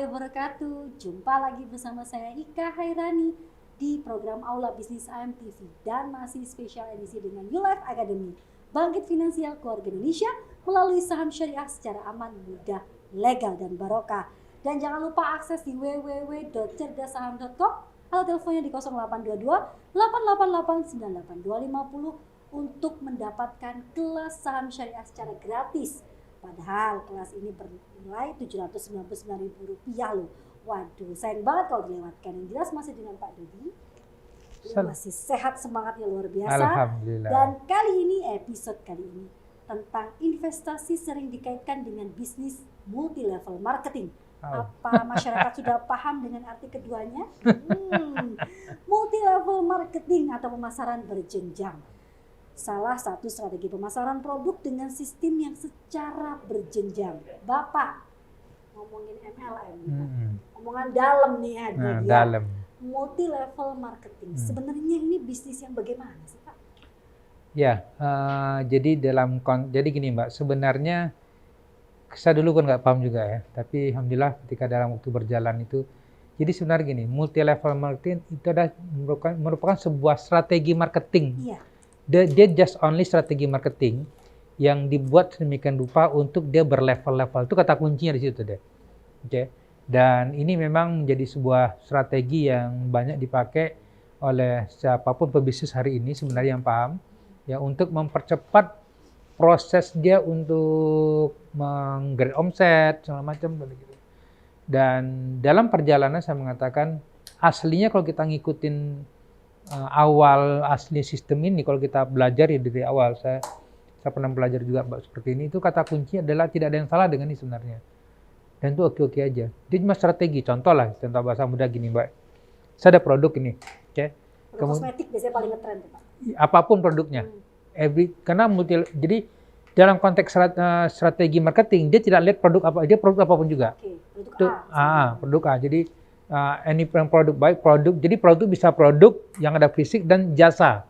wabarakatuh. Jumpa lagi bersama saya Ika Hairani di program Aula Bisnis AMTV dan masih spesial edisi dengan New Life Academy. Bangkit finansial keluarga Indonesia melalui saham syariah secara aman, mudah, legal dan barokah. Dan jangan lupa akses di www.cerdasaham.com atau teleponnya di 0822 888 98250 untuk mendapatkan kelas saham syariah secara gratis. Padahal kelas ini bernilai Rp799.000 loh. Waduh, sayang banget kalau dilewatkan. Yang jelas masih dengan Pak Dodi. Masih sehat, semangatnya luar biasa. Alhamdulillah. Dan episode kali ini tentang investasi sering dikaitkan dengan bisnis multi level marketing. Apa masyarakat sudah paham dengan arti keduanya? Multi level marketing atau pemasaran berjenjang. Salah satu strategi pemasaran produk dengan sistem yang secara berjenjang. Bapak ngomongin MLM, omongan dalam nih ya, dalam. Multi level marketing. Sebenarnya ini bisnis yang bagaimana sih Pak? Ya, jadi jadi gini Mbak, sebenarnya saya dulu kan nggak paham juga ya, tapi alhamdulillah ketika dalam waktu berjalan itu, jadi sebenarnya gini, multi level marketing itu adalah merupakan sebuah strategi marketing. Iya. Dia just only strategi marketing yang dibuat sedemikian rupa untuk dia berlevel-level. Itu kata kuncinya di situ deh. Oke. Dan ini memang menjadi sebuah strategi yang banyak dipakai oleh siapapun pebisnis hari ini sebenarnya yang paham ya, untuk mempercepat proses dia untuk menggerak omset segala macam begitu. Dan dalam perjalanan saya mengatakan aslinya kalau kita ngikutin awal asli sistem ini, kalau kita belajar ya dari awal, saya pernah belajar juga seperti ini, itu kata kunci adalah tidak ada yang salah dengan ini sebenarnya, dan itu oke-oke aja. Dia cuma strategi. Contoh bahasa mudah gini Mbak, saya ada produk ini, oke. Kosmetik biasanya paling ngetren Pak. Apapun produknya, karena jadi dalam konteks strategi marketing dia tidak lihat produk apa, dia produk apapun juga. Oke, produk A. Produk A. Jadi any produk baik produk. Jadi produk bisa produk yang ada fisik dan jasa.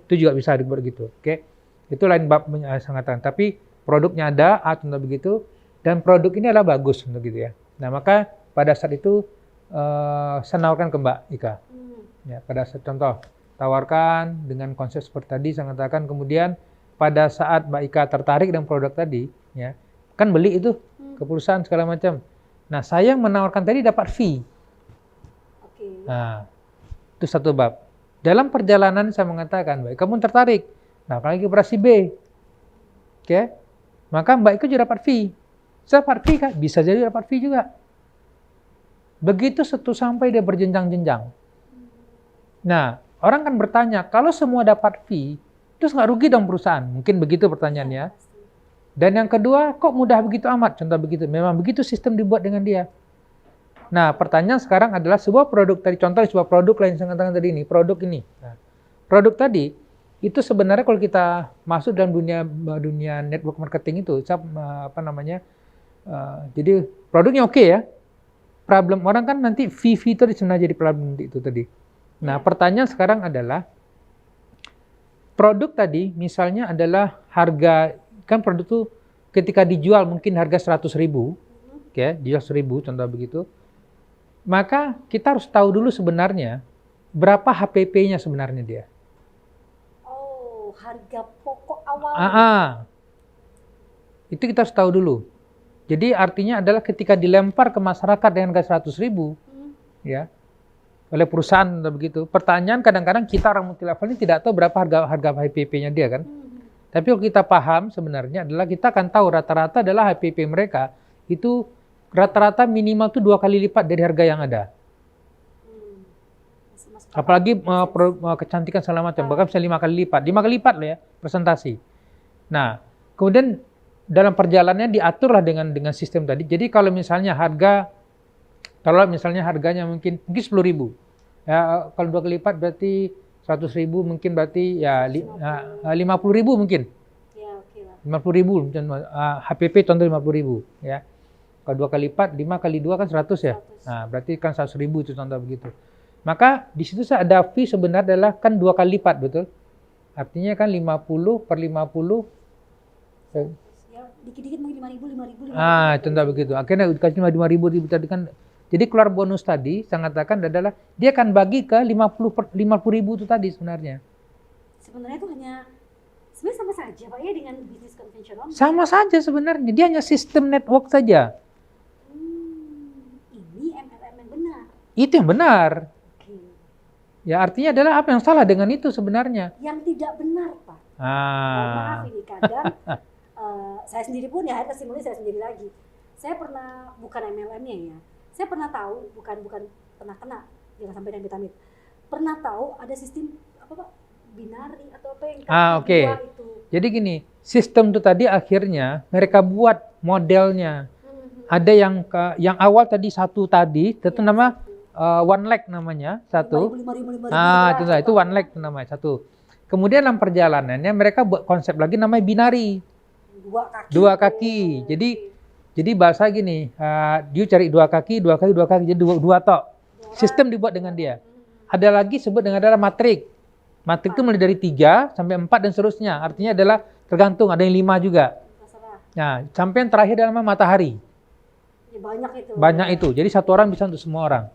Itu juga bisa dibuat gitu. Oke. Itu lain bab sangatkan. Tapi produknya ada, contoh begitu, dan produk ini adalah bagus untuk gitu ya. Nah, maka pada saat itu saya nawarkan ke Mbak Ika. Ya, pada saat contoh tawarkan dengan konsep seperti tadi saya katakan, kemudian pada saat Mbak Ika tertarik dengan produk tadi, ya, kan beli itu ke perusahaan segala macam. Nah, saya yang menawarkan tadi dapat fee. Nah, itu satu bab. Dalam perjalanan saya mengatakan, baik, kamu tertarik. Nah, lagi operasi B. Oke. Maka Mbak Ika juga dapat fee. Saya dapat fee kan? Bisa jadi dapat fee juga. Begitu sampai dia berjenjang-jenjang. Nah, orang kan bertanya, kalau semua dapat fee, terus nggak rugi dong perusahaan? Mungkin begitu pertanyaannya. Dan yang kedua, kok mudah begitu amat? Contoh begitu. Memang begitu sistem dibuat dengan dia. Nah, pertanyaan sekarang adalah sebuah produk tadi, contoh sebuah produk lain saya katakan tadi ini, produk ini. Nah, produk tadi itu sebenarnya kalau kita masuk dalam dunia network marketing itu, jadi produknya oke ya. Problem orang kan nanti fee itu sebenarnya jadi problem itu tadi. Nah, pertanyaan sekarang adalah produk tadi misalnya adalah harga, kan produk itu ketika dijual mungkin harga 100.000, oke, dijual 1.000 contoh begitu. Maka kita harus tahu dulu sebenarnya berapa HPP-nya sebenarnya dia. Oh, harga pokok awal. Itu kita harus tahu dulu. Jadi artinya adalah ketika dilempar ke masyarakat dengan harga 100.000, ya, oleh perusahaan atau begitu. Pertanyaan kadang-kadang kita orang multi level ini tidak tahu berapa harga HPP-nya dia kan. Tapi kalau kita paham sebenarnya adalah kita akan tahu rata-rata adalah HPP mereka itu rata-rata minimal tuh 2 kali lipat dari harga yang ada. Apalagi kecantikan segala macam, bahkan bisa 5 kali lipat. 5 kali lipat lah ya, presentasi. Nah, kemudian dalam perjalanannya diaturlah dengan sistem tadi. Jadi kalau misalnya harganya mungkin 10.000. Ya, kalau 2 kali lipat berarti 100.000, mungkin berarti ya 50.000 mungkin. Ya, oke lah. 50.000, HPP contoh 50.000 ya. Kalau 2 kali lipat, 5 kali 2 kan 100 ya. Nah, berarti kan 100.000 itu contoh begitu. Maka di situ ada fee sebenarnya adalah kan 2 kali lipat, betul? Artinya kan 50 per 50 dikit-dikit mungkin 5.000. Contoh begitu. Akhirnya dikasih 5.000 tadi kan Jadi keluar bonus tadi, saya katakan adalah dia akan bagi ke 50 ribu itu tadi sebenarnya. Sebenarnya itu sebenarnya sama saja Pak ya dengan bisnis konvensional. Sama saja sebenarnya, dia hanya sistem network saja. Ini MLM yang benar. Itu yang benar. Oke. Ya artinya adalah apa yang salah dengan itu sebenarnya? Yang tidak benar Pak. Mohon maaf ini kadang saya sendiri pun ya testimoni saya sendiri lagi. Saya pernah bukan MLM-nya ya. Saya pernah tahu bukan pernah kena, jangan sampai damit-damit. Pernah tahu ada sistem apa Pak? Binari atau apa yang Oke. Itu. Jadi gini, sistem itu tadi akhirnya mereka buat modelnya. Ada yang awal tadi satu tadi, itu nama one leg namanya satu. 5.000, itu one leg namanya satu. Kemudian dalam perjalanannya mereka buat konsep lagi namanya binari. Dua kaki. Jadi bahasa gini, dia cari dua kaki, jadi dua tok. Sistem dibuat dengan dia. Ada lagi sebut dengan adalah matrik. Matrik itu mulai dari 3 sampai 4 dan seterusnya. Artinya adalah tergantung, ada yang 5 juga. Nah, sampai yang terakhir adalah matahari. Ya, banyak itu. Jadi satu orang bisa untuk semua orang.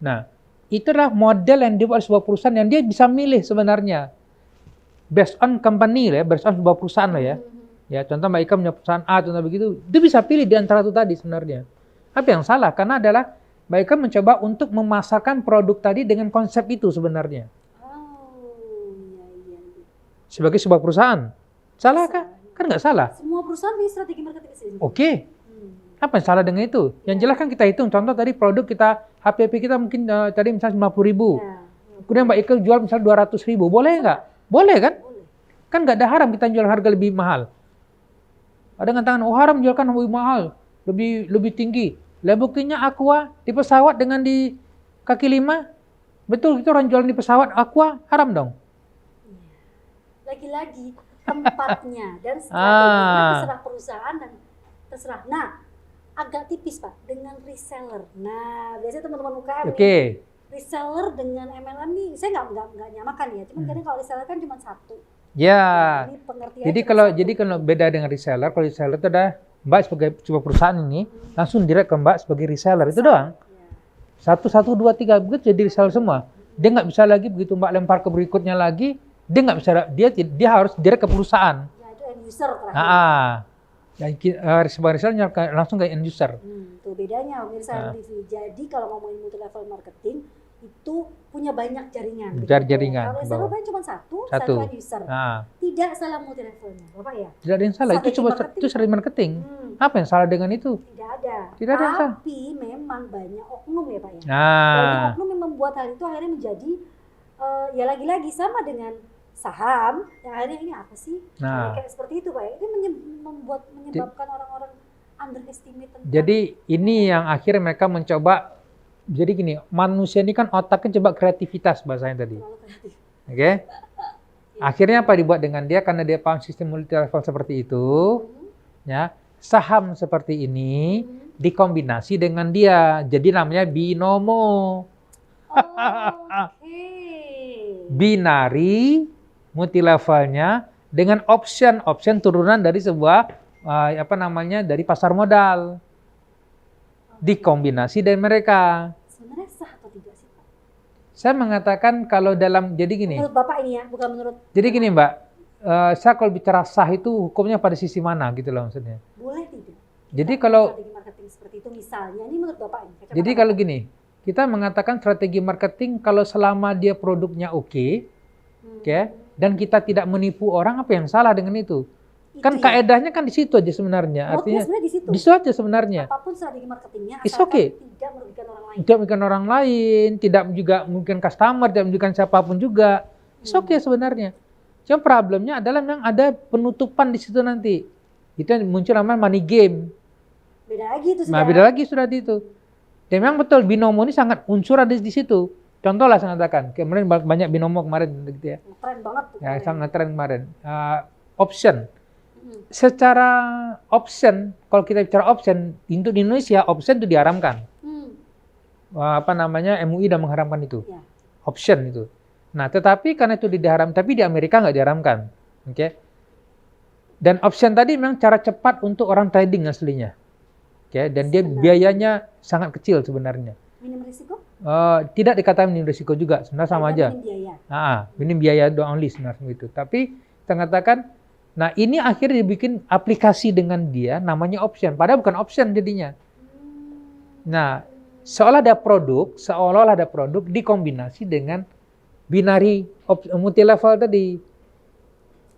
Nah, itulah model yang dibuat oleh sebuah perusahaan yang dia bisa milih sebenarnya. Based on company lah ya, based on sebuah perusahaan lah ya. Ya, contoh Mbak Ika punya perusahaan A, contoh begitu, dia bisa pilih di antara itu tadi sebenarnya. Apa yang salah? Karena adalah Mbak Ika mencoba untuk memasarkan produk tadi dengan konsep itu sebenarnya. Sebagai sebuah perusahaan. Salah kah? Kan nggak salah. Semua perusahaan punya strategi marketing sendiri. Oke. Apa yang salah dengan itu? Yang jelas kan kita hitung. Contoh tadi produk kita, HPP kita mungkin tadi misalnya 50.000. Kemudian Mbak Ika jual misalnya 200.000. Boleh nggak? Boleh kan? Kan nggak ada haram kita jual harga lebih mahal. Ada yang mengatakan, oh haram jualkan lebih mahal. Lebih tinggi. Lah buktinya Aqua di pesawat dengan di kaki 5. Betul, itu orang jualan di pesawat Aqua haram dong. Lagi-lagi tempatnya dan strateginya terserah perusahaan dan terserah. Nah, agak tipis Pak dengan reseller. Nah, biasanya teman-teman UKM reseller dengan MLM nih, saya nggak nyamakan ya. Cuman kadang kalau reseller kan cuma satu. Ya. Jadi kalau beda dengan reseller, kalau reseller itu ada Mbak sebagai sebuah perusahaan ini langsung direct ke Mbak sebagai reseller itu doang. 1, 2, 3 begitu jadi reseller semua. Dia nggak bisa lagi begitu Mbak lempar ke berikutnya lagi. Dia nggak bisa, dia harus direct ke perusahaan. Ya, itu end user terakhir. Sebagai reseller langsung ke end user. Tuh bedanya pemirsa MTV. Jadi kalau ngomongin multi level marketing itu punya banyak jaringan. Jaringan. Kalau reseller kan cuma satu end user. Tidak salah multi levelnya, Bapak ya? Tidak ada yang salah. Itu strategi marketing. Apa yang salah dengan itu? Tidak ada. Tidak ada yang salah. Tapi memang banyak oknum ya Pak ya. Banyak oknum yang membuat hal itu akhirnya menjadi ya lagi-lagi sama dengan saham, yang akhirnya ini apa sih? Kayak seperti itu Pak ya. Ini menyebabkan orang-orang underestimate. Jadi ini yang akhirnya mereka mencoba. Jadi gini, manusia ini kan otaknya coba kreativitas bahasanya tadi. Oke? Akhirnya apa dibuat dengan dia karena dia paham sistem multi level seperti itu. Ya, saham seperti ini dikombinasi dengan dia. Jadi namanya binomo. Binari multi levelnya dengan option turunan dari sebuah dari pasar modal. Dikombinasi dari mereka. Sebenarnya sah atau tidak sih Pak? Saya mengatakan kalau jadi gini. Menurut Bapak ini ya, bukan menurut. Jadi gini Mbak, saya kalau bicara sah itu hukumnya pada sisi mana gitu loh maksudnya. Boleh tidak? Jadi kalau strategi marketing seperti itu misalnya, ini menurut Bapak ini. Jadi kalau gini, kita mengatakan strategi marketing kalau selama dia produknya oke, dan kita tidak menipu orang, apa yang salah dengan itu? Kan kaedahnya kan di situ aja sebenarnya. Artinya di situ. Di situ aja sebenarnya. Apapun strategi marketingnya, asalkan tidak merugikan orang lain. Tidak merugikan orang lain, tidak juga mungkin customer, tidak merugikan siapapun juga. Oke sebenarnya. Cuma problemnya adalah memang ada penutupan di situ nanti. Itu yang muncul namanya money game. Beda lagi itu sudah. Nah, beda lagi sudah itu. Dan memang betul binomo ini sangat unsur ada di situ. Contoh lah saya katakan, kemarin banyak binomo kemarin gitu ya. Tren banget tuh. Ya, sangat tren kemarin. Option. Secara option, kalau kita bicara option, untuk di Indonesia option itu diharamkan. MUI sudah mengharamkan itu. Ya. Option itu. Nah, tetapi karena itu diharamkan, tapi di Amerika nggak diharamkan. Oke. Dan option tadi memang cara cepat untuk orang trading aslinya. Oke, dan dia biayanya sangat kecil sebenarnya. Minim risiko? Tidak dikatakan minim risiko juga, sebenarnya sama aja. Minim biaya. Minim biaya doang only sebenarnya itu. Tapi kita katakan, nah ini akhirnya dibikin aplikasi dengan dia, namanya option. Padahal bukan option jadinya. Nah, seolah ada produk dikombinasi dengan binary multi level tadi.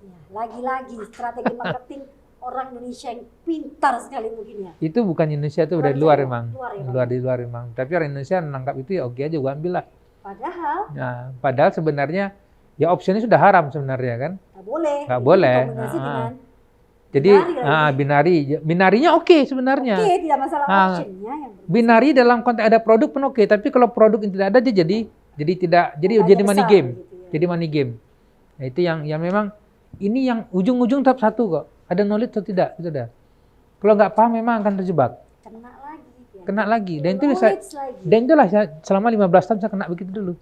Ya, lagi-lagi strategi marketing orang Indonesia yang pintar sekali mungkin ya. Itu bukan Indonesia, itu dari luar emang. Di luar emang. Tapi orang Indonesia menangkap itu ya oke aja, gua ambil lah. Padahal? Nah, padahal sebenarnya ya optionnya sudah haram sebenarnya kan. Nggak boleh. Jadi binarinya oke sebenarnya. Oke, tidak masalah optionnya. Binari dalam konteks ada produk pun oke, tapi kalau produk yang tidak ada dia jadi money game. Gitu ya. Jadi money game. Nah, itu yang memang ini yang ujung-ujung tetap satu kok. Ada knowledge atau tidak, itu dah. Kalau nggak paham memang akan terjebak. Kena lagi. Dan itu itulah selama 15 tahun saya kena begitu dulu.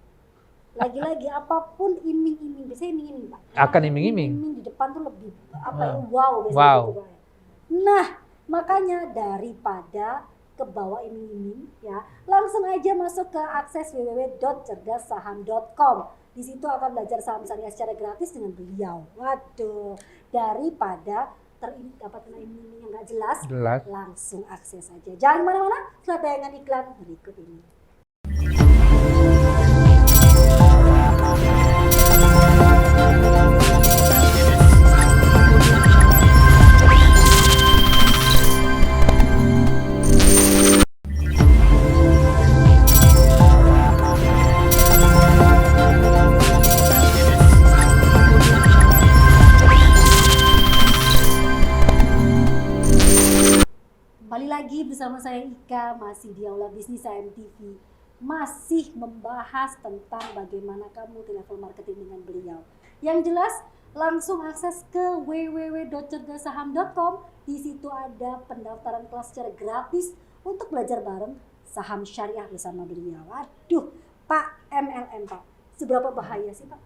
Lagi-lagi apapun iming-iming, biasanya iming-iming Pak. Akan iming-iming. Iming di depan tuh lebih wow biasanya gitu Pak. Nah, makanya daripada kebawa iming-iming ya, langsung aja masuk ke akses www.cerdassaham.com. Di situ akan belajar saham syariah secara gratis dengan beliau. Waduh, daripada dapat kena iming-iming yang nggak jelas, langsung akses aja. Jangan kemana-mana, setelah tayangan iklan berikut ini. Kembali lagi bersama saya Ika, masih di Aula Bisnis AMTV, masih membahas tentang bagaimana kamu multi-level marketing dengan beliau. Yang jelas langsung akses ke www.cerdassaham.com. Di situ ada pendaftaran kelas secara gratis untuk belajar bareng saham syariah bersama beliau. Aduh, Pak MLM Pak, seberapa bahaya sih Pak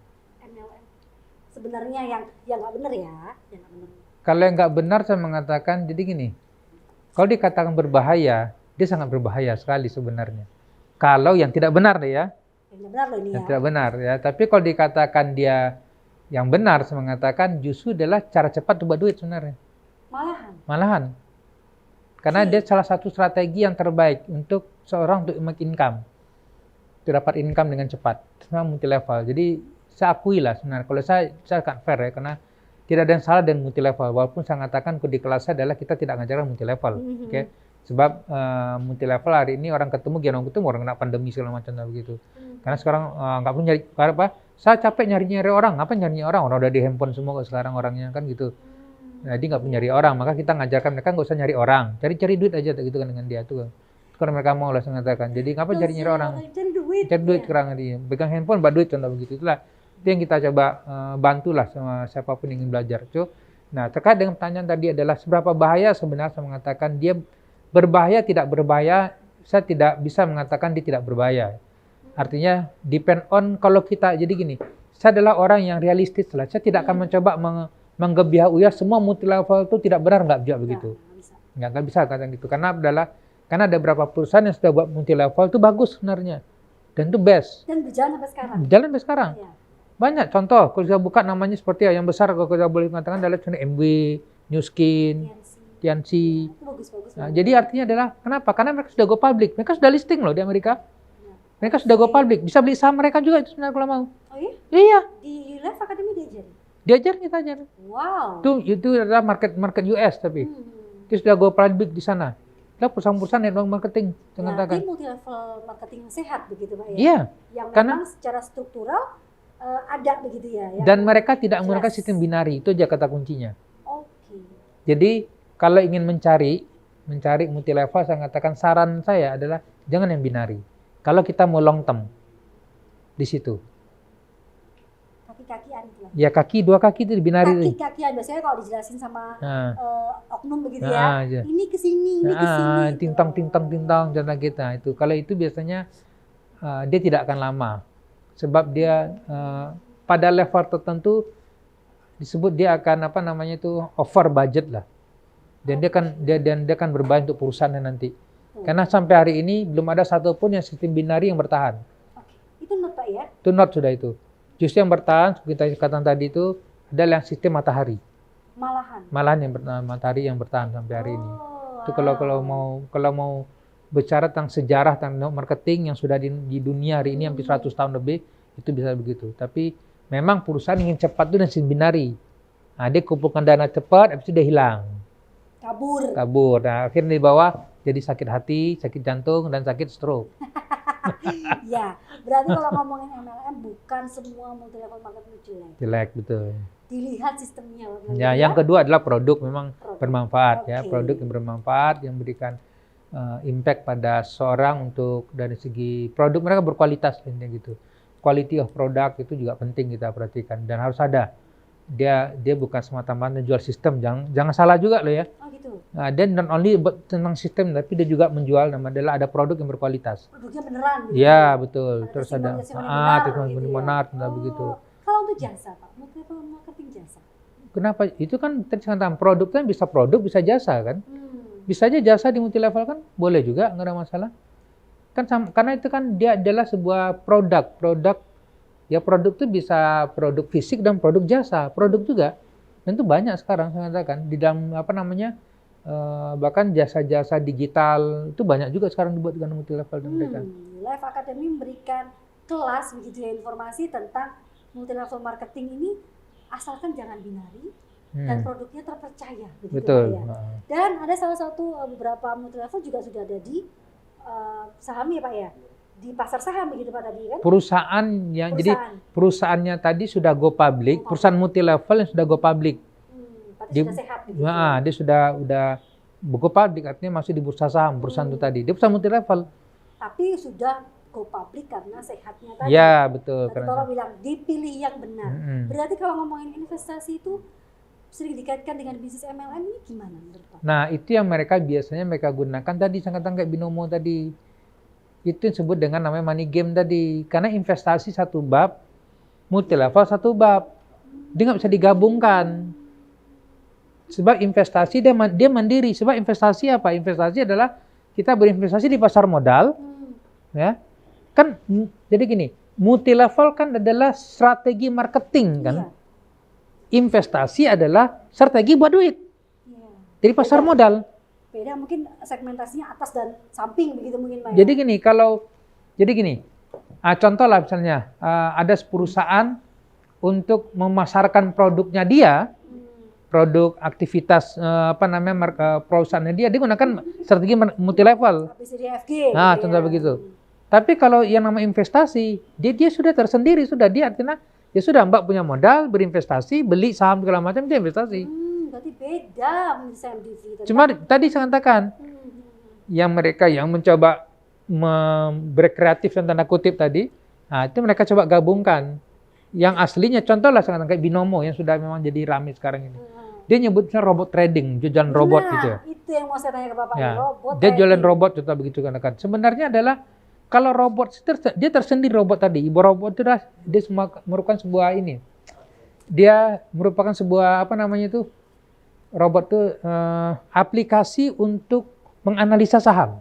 MLM? Sebenarnya yang nggak benar ya, yang nggak benar. Kalau yang nggak benar saya mengatakan jadi gini. Kalau dikatakan berbahaya, dia sangat berbahaya sekali sebenarnya. Kalau yang tidak benar deh ya. Yang tidak benar ya. Tapi kalau dikatakan dia yang benar, saya mengatakan justru adalah cara cepat untuk buat duit sebenarnya. Malahan. Karena dia salah satu strategi yang terbaik untuk seorang untuk make income. Untuk dapat income dengan cepat. Semua multi level. Jadi saya akui lah sebenarnya. Kalau saya akan fair ya, karena tidak ada yang salah dengan multi level. Walaupun saya mengatakan di kelas saya adalah kita tidak ngajarkan multi level. Okay? Sebab multi level hari ini orang ketemu orang kena pandemi segala macam begitu. Karena sekarang nggak perlu nyari apa? Saya capek nyari orang. Apa nyari orang? Orang udah di handphone semua kok sekarang orangnya kan gitu. Jadi nggak perlu nyari orang. Maka kita ngajarkan mereka nggak usah nyari orang. Cari duit aja gitu kan dengan dia tuh. Kalau mereka mau lah saya mengatakan. Jadi ngapa nyari orang? Cari duit sekarang dia. Pegang handphone buat duit contoh begitu. Itulah. Itu yang kita coba bantulah sama siapapun yang ingin belajar. Nah, terkait dengan pertanyaan tadi adalah seberapa bahaya sebenarnya saya mengatakan dia berbahaya tidak berbahaya, saya tidak bisa mengatakan dia tidak berbahaya. Artinya depend on kalau kita jadi gini, saya adalah orang yang realistis lah. Saya tidak akan mencoba menggebiah-uyah semua multi level itu tidak benar nggak bisa begitu. Nggak bisa katakan gitu. Karena ada beberapa perusahaan yang sudah buat multi level itu bagus sebenarnya. Dan itu best. Dan berjalan sampai sekarang. Berjalan sampai sekarang. Ya. Banyak contoh, kalau saya buka namanya seperti yang besar, kalau saya boleh mengatakan adalah MW, New Skin, Tianxi. Nah, jadi artinya adalah, kenapa? Karena mereka sudah go public, mereka sudah listing loh di Amerika. Mereka sudah go public, bisa beli saham mereka juga itu sebenarnya kalau mau. Oh iya? Iya. Di Live Academy diajarin? Diajarin, kita ajar. Wow. Itu adalah market US tapi. Itu sudah go public di sana. Itu perusahaan-perusahaan network marketing. Berarti multi level marketing yang sehat begitu Pak ya? Iya. Yang memang secara struktural ada begitu ya. Dan mereka tidak menggunakan sistem binari, itu aja kata kuncinya. Oke. Jadi kalau ingin mencari multi level, saya katakan saran saya adalah jangan yang binari. Kalau kita mau long term di situ. Kaki-kakian gitu. Ya dua kaki itu di binari. Kaki-kakian biasanya kalau dijelasin sama oknum begitu ya. Ini ke sini, ini ke sini. Tintang contoh kita itu. Kalau itu biasanya dia tidak akan lama. Sebab dia pada level tertentu disebut dia akan over budget lah. Dan dia kan berbahaya untuk perusahaannya nanti. Karena sampai hari ini belum ada satupun yang sistem binari yang bertahan. Oke. Itu not Pak ya? Itu not sudah itu. Justru yang bertahan, kita katakan tadi itu adalah yang sistem matahari. Malahan yang matahari yang bertahan sampai hari ini. Itu kalau mau bicara tentang sejarah tentang marketing yang sudah di dunia hari ini hampir 100 tahun lebih, itu bisa begitu. Tapi memang perusahaan ingin cepat itu dan sistem binari. Nah, dia kumpulkan dana cepat, habis itu dia hilang. Kabur. Nah, akhirnya di bawah jadi sakit hati, sakit jantung, dan sakit stroke. Ya, berarti kalau ngomongin MLM bukan semua multi level marketing jelek. Jelek, betul. Dilihat sistemnya. Ya, yang kedua adalah produk memang bermanfaat. Ya, produk yang bermanfaat, yang memberikan impact pada seorang untuk dari segi produk mereka berkualitas intinya gitu. Quality of product itu juga penting kita perhatikan dan harus ada. Dia bukan semata-mata jual sistem, jangan salah juga loh ya. Oh gitu. Nah, dan not only tentang sistem, tapi dia juga menjual adalah ada produk yang berkualitas. Produknya beneran. Gitu. Ya betul. Terus ada benar gitu begitu. Kalau untuk jasa Pak, multi-level marketing jasa. Kenapa? Itu kan tentang produk kan bisa produk bisa jasa kan? Bisa aja jasa di multi level kan boleh juga nggak ada masalah. Kan karena itu kan dia adalah sebuah produk. Ya produk itu bisa produk fisik dan produk jasa, produk juga. Dan itu banyak sekarang saya katakan di dalam bahkan jasa-jasa digital itu banyak juga sekarang dibuat dengan multi level dan mereka. Live Academy memberikan kelas begitu ya informasi tentang multi level marketing ini asalkan jangan binari dan produknya terpercaya begitu betul. Pak ya. Dan ada salah satu beberapa multi level juga sudah ada di saham ya Pak ya. Di pasar saham begitu Pak tadi kan? Jadi perusahaannya tadi sudah go public, perusahaan multi level yang sudah go public. Sudah sehat begitu. Dia sudah go public artinya masih di bursa saham, perusahaan itu tadi. Dia perusahaan multi level. Tapi sudah go public karena sehatnya tadi. Ya, betul. Tadi Bapak bilang dipilih yang benar. Berarti kalau ngomongin investasi itu sering dikaitkan dengan bisnis MLM ini gimana menurut Pak? Nah, itu yang mereka gunakan tadi sangat kayak binomo tadi. Itu yang disebut dengan namanya money game tadi. Karena investasi satu bab, multi level satu bab. Dia nggak bisa digabungkan. Sebab investasi dia mandiri. Sebab investasi apa? Investasi adalah kita berinvestasi di pasar modal. Ya. Kan jadi gini, multi level kan adalah strategi marketing kan. Iya. Investasi adalah strategi buat duit. Iya. Jadi pasar modal. Beda mungkin segmentasinya atas dan samping begitu mungkin Pak. Jadi gini, contoh lah misalnya ada perusahaan untuk memasarkan produknya dia, produk aktivitas perusahaannya dia gunakan strategi multi level. ABCDFG. Nah, contoh begitu. Tapi kalau yang nama investasi, dia sudah tersendiri, dia artinya dia sudah Mbak punya modal, berinvestasi, beli saham segala macam, dia investasi. Berarti beda MDV. Cuma tadi saya katakan, yang mereka yang mencoba berkreatif dan tanda kutip tadi, nah itu mereka coba gabungkan. Yang aslinya contoh lah saya katakan kayak binomo yang sudah memang jadi ramai sekarang ini. Dia nyebutnya robot trading, jualan robot gitu ya. Itu yang mau saya tanya ke Bapak, robot dia jualan robot contoh begitu kan. Sebenarnya adalah kalau robot dia tersendiri robot tadi. Ibu robot itu dia merupakan sebuah ini. Dia merupakan sebuah robot itu aplikasi untuk menganalisa saham.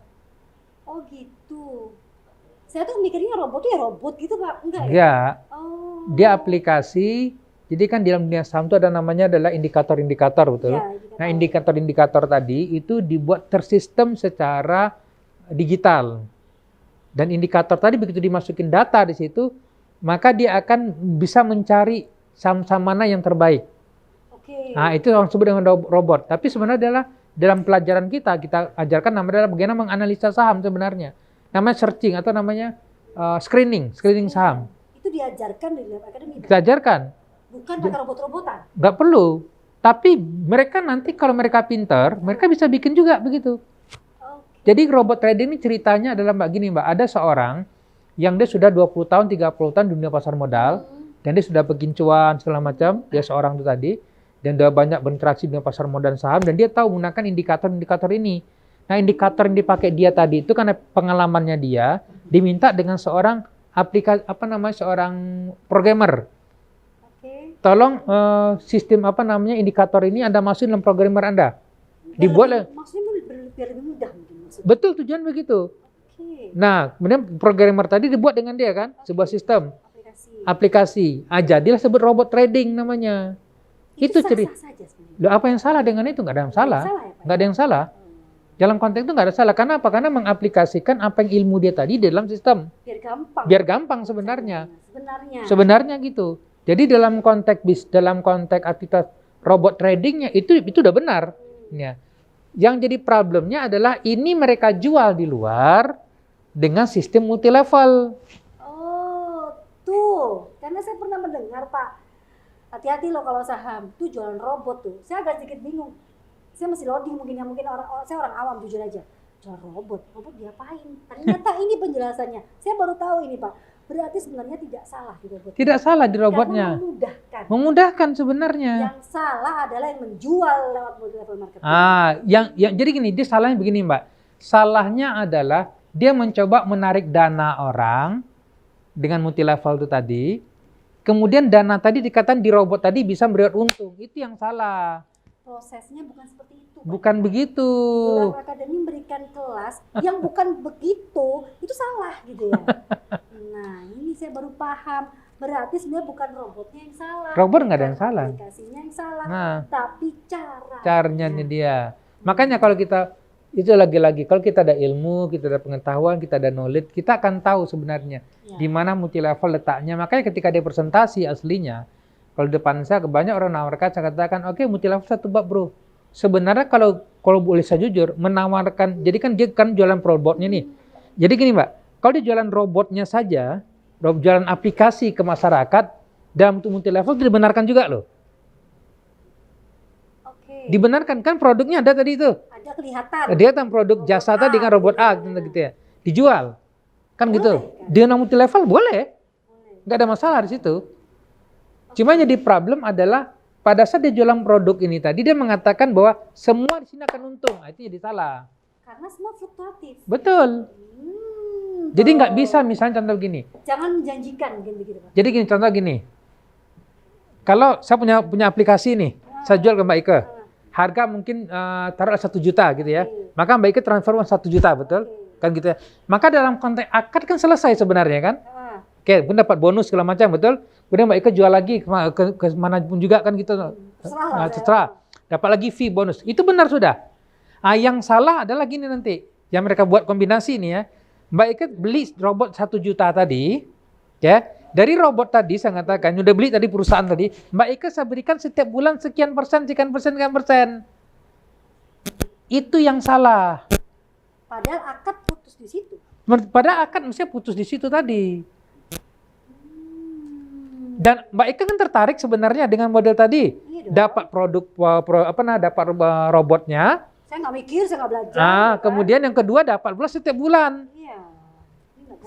Oh gitu. Saya tuh mikirnya robot itu ya robot gitu Pak, enggak ya? Enggak. Dia aplikasi. Jadi kan di dalam dunia saham itu ada namanya adalah indikator-indikator betul. Ya, nah indikator-indikator tadi itu dibuat tersistem secara digital. Dan indikator tadi begitu dimasukin data di situ, maka dia akan bisa mencari saham-saham mana yang terbaik. Nah, itu yang disebut dengan robot. Tapi sebenarnya adalah dalam pelajaran kita ajarkan namanya adalah bagaimana menganalisa saham sebenarnya. Namanya searching atau namanya screening saham. Itu diajarkan di Live Academy? Kita ajarkan. Bukan pakai robot-robotan? Nggak perlu. Tapi mereka nanti kalau mereka pintar, mereka bisa bikin juga begitu. Jadi robot trading ini ceritanya adalah Mbak, ada seorang yang dia sudah 20 tahun, 30 tahun di dunia pasar modal, dan dia sudah bikin cuan segala macam, dia seorang itu tadi, dan dia banyak berinteraksi dengan pasar modal dan saham, dan dia tahu menggunakan indikator-indikator ini. Nah, indikator yang dipakai dia tadi itu karena pengalamannya dia diminta dengan seorang seorang programmer. Tolong sistem indikator ini Anda masukin dalam programmer Anda. Dibuat maksudnya biar lebih mudah mungkin maksudnya. betul tujuan begitu. Oke. Nah, kemudian programmer tadi dibuat dengan dia kan, sebuah sistem aplikasi. Jadilah sebut robot trading namanya. Itu cerita. Saja sebenarnya. Loh, apa yang salah dengan itu? Nggak ada yang salah. Nggak ada yang salah. Dalam konteks itu nggak ada salah. Karena apa? Karena mengaplikasikan apa yang ilmu dia tadi di dalam sistem. Biar gampang sebenarnya. Sebenarnya gitu. Jadi dalam konteks aktivitas robot tradingnya itu udah benar. Ya. Yang jadi problemnya adalah ini mereka jual di luar dengan sistem multi level. Oh, tuh. Karena saya pernah mendengar, Pak. Hati-hati loh kalau saham. Tuh jualan robot tuh. Saya agak sedikit bingung. Saya masih loading mungkin saya orang awam jujur aja. Jual robot diapain? Ternyata ini penjelasannya. Saya baru tahu ini, Pak. Berarti sebenarnya tidak salah di robot. Tidak salah di robotnya. Karena memudahkan sebenarnya. Yang salah adalah yang menjual lewat multi level marketing. Yang jadi gini, dia salahnya begini, Mbak. Salahnya adalah dia mencoba menarik dana orang dengan multi level itu tadi. Kemudian dana tadi dikatakan di robot tadi bisa memberi untung. Itu yang salah. Prosesnya bukan seperti itu. Bukan begitu. Life Academy memberikan kelas yang bukan begitu, itu salah gitu ya. Nah, ini saya baru paham. Berarti sebenarnya bukan robotnya yang salah. Robot nggak ada yang salah. Aplikasinya yang salah, nah, tapi caranya dia. Makanya kalau kita, itu lagi-lagi, kalau kita ada ilmu, kita ada pengetahuan, kita ada knowledge, kita akan tahu sebenarnya di mana multi level letaknya. Makanya ketika dia presentasi aslinya, kalau depan saya banyak orang nawarkan, saya katakan, oke, multi level satu bab bro. Sebenarnya kalau boleh saya jujur, menawarkan, jadi kan dia kan jualan robotnya nih. Jadi gini Mbak, kalau dia jualan robotnya saja, jualan aplikasi ke masyarakat, dalam multi level dibenarkan juga loh. Oke. Dibenarkan, kan produknya ada tadi itu. Ada kelihatan. Dia kan produk jasa tadi dengan robot A gitu ya. Dijual. Kan boleh, gitu. Kan? Dia multi level boleh. Nggak ada masalah di situ. Cuma jadi problem adalah pada saat dia jualan produk ini tadi dia mengatakan bahwa semua di sini akan untung. Itu jadi salah. Karena semua fluktuatif. Betul. Jadi nggak bisa misalnya contoh gini. Jangan menjanjikan gitu Pak. Jadi gini contoh gini. Kalau saya punya aplikasi nih, saya jual ke Mbak Ike. Harga mungkin taruh 1 juta gitu ya. Maka Mbak Ike transfer uang 1 juta, betul? Kan gitu ya. Maka dalam konteks akad kan selesai sebenarnya kan? Oke, pun dapat bonus segala macam, betul? Kemudian Mbak Ike jual lagi ke mana pun juga kan gitu. Terserah. Dapat lagi fee bonus. Itu benar sudah. Yang salah adalah gini nanti. Yang mereka buat kombinasi ini ya. Mbak Ike beli robot 1 juta tadi. Ya. Dari robot tadi saya katakan, udah beli tadi perusahaan tadi. Mbak Ike saya berikan setiap bulan sekian persen. Itu yang salah. Padahal akad putus di situ. Padahal akad mestinya putus di situ tadi. Dan Mbak Ika kan tertarik sebenarnya dengan model tadi. Dapat dapat robotnya. Saya nggak mikir, saya nggak belajar. Kemudian yang kedua dapat pula setiap bulan.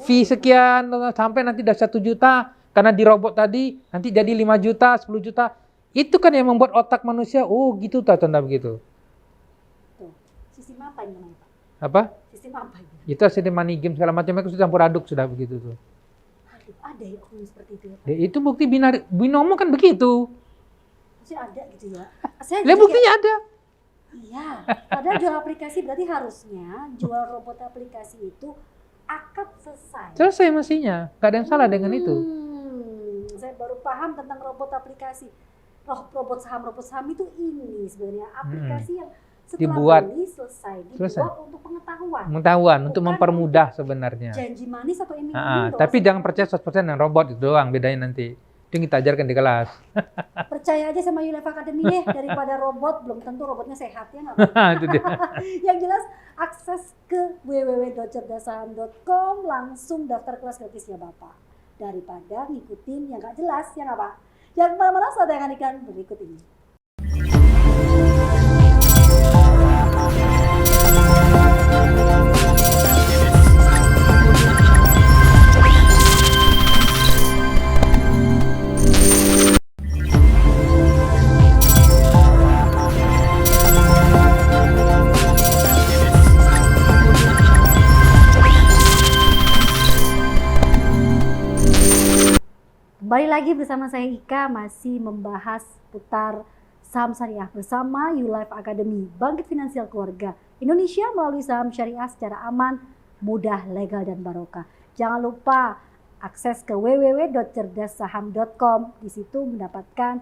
Fee sekian sampai nanti udah 1 juta. Karena di robot tadi nanti jadi 5 juta, 10 juta. Itu kan yang membuat otak manusia, oh gitu tanda begitu. Sistem apa ini namanya Pak? Apa? Sistem apa ini? Itu sistem money game segala macam, itu sudah campur aduk sudah begitu tuh. Ada ya oknum seperti itu ya? Itu bukti binomo kan begitu. Masih ada gitu ya? Lihat buktinya ada. Iya, padahal jual aplikasi berarti harusnya jual robot aplikasi itu akad selesai. Selesai mestinya, nggak ada yang salah dengan itu. Saya baru paham tentang robot aplikasi. Robot saham itu ini sebenarnya aplikasi yang setelah beli selesai untuk pengetahuan, untuk mempermudah sebenarnya. Janji manis atau iming-iming. Tapi jangan percaya 100% dengan robot itu doang, bedanya nanti. Itu yang kita ajarkan di kelas. Percaya aja sama Life Academy deh, daripada robot, belum tentu robotnya sehat ya nggak? Itu dia. Yang jelas akses ke www.cerdasaham.com, langsung daftar kelas gratisnya Bapak. Daripada ngikutin yang nggak jelas, ya nggak Pak? Yang mana-mana saya tayangan berikut ini. Kembali lagi bersama saya Ika, masih membahas putar Saham Syariah bersama YouLife Academy, bangkit finansial keluarga Indonesia melalui saham syariah secara aman, mudah, legal, dan barokah. Jangan lupa akses ke www.cerdassaham.com. Di situ mendapatkan